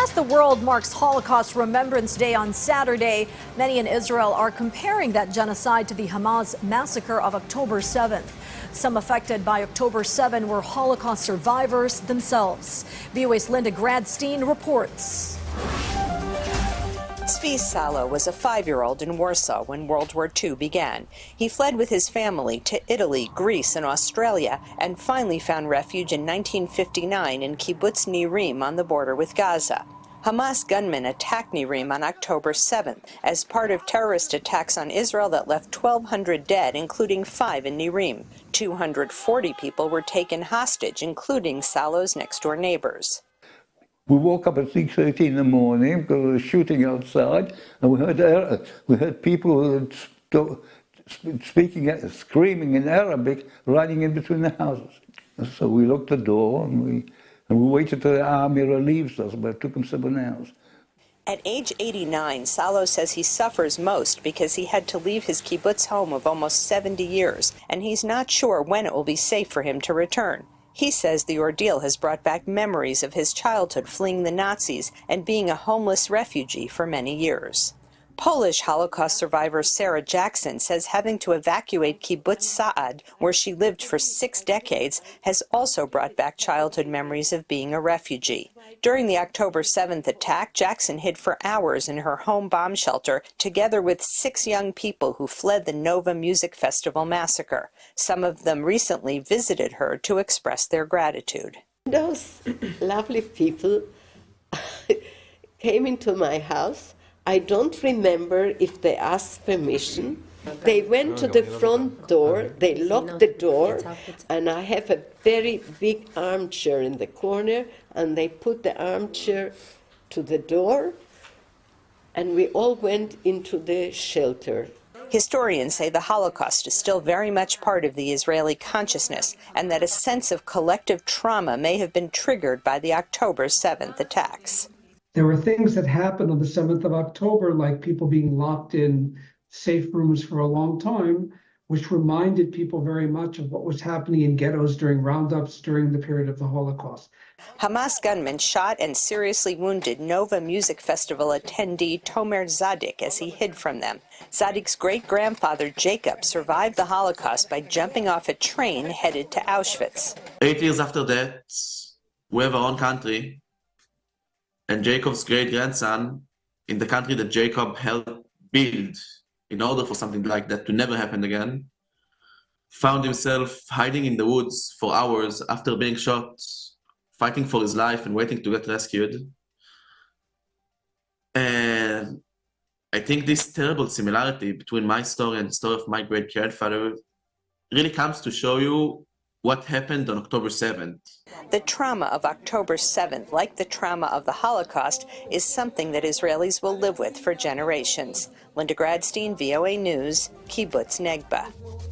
As the world marks Holocaust Remembrance Day on Saturday, many in Israel are comparing that genocide to the Hamas massacre of October 7th. Some affected by October 7 were Holocaust survivors themselves. VOA's Linda Gradstein reports. Tzvi Salo was a 5-year-old in Warsaw when World War II began. He fled with his family to Italy, Greece, and Australia, and finally found refuge in 1959 in Kibbutz Nirim on the border with Gaza. Hamas gunmen attacked Nirim on October 7th as part of terrorist attacks on Israel that left 1,200 dead, including 5 in Nirim. 240 people were taken hostage, including Salo's next-door neighbors. We woke up at 6:30 in the morning because there was shooting outside, and we heard people screaming in Arabic, running in between the houses. So we locked the door and we waited till the army relieves us, but it took them 7 hours. At age 89, Salo says he suffers most because he had to leave his kibbutz home of almost 70 years, and he's not sure when it will be safe for him to return. He says the ordeal has brought back memories of his childhood fleeing the Nazis and being a homeless refugee for many years. Polish Holocaust survivor Sarah Jackson says having to evacuate Kibbutz Sa'ad, where she lived for 6 decades, has also brought back childhood memories of being a refugee. During the October 7th attack, Jackson hid for hours in her home bomb shelter, together with 6 young people who fled the Nova Music Festival massacre. Some of them recently visited her to express their gratitude. Those lovely people came into my house. I don't remember if they asked permission. They went to the front door, they locked the door, and I have a very big armchair in the corner, and they put the armchair to the door, and we all went into the shelter. Historians say the Holocaust is still very much part of the Israeli consciousness, and that a sense of collective trauma may have been triggered by the October 7th attacks. There were things that happened on the 7th of October, like people being locked in safe rooms for a long time, which reminded people very much of what was happening in ghettos during roundups during the period of the Holocaust. Hamas gunmen shot and seriously wounded Nova Music Festival attendee Tomer Zadik as he hid from them. Zadik's great-grandfather Jacob survived the Holocaust by jumping off a train headed to Auschwitz. 8 years after that, we have our own country. And Jacob's great-grandson, in the country that Jacob helped build in order for something like that to never happen again, found himself hiding in the woods for hours after being shot, fighting for his life and waiting to get rescued. And I think this terrible similarity between my story and the story of my great-grandfather really comes to show you what happened on October 7th. The trauma of October 7th, like the trauma of the Holocaust, is something that Israelis will live with for generations. Linda Gradstein, VOA News, Kibbutz Negba.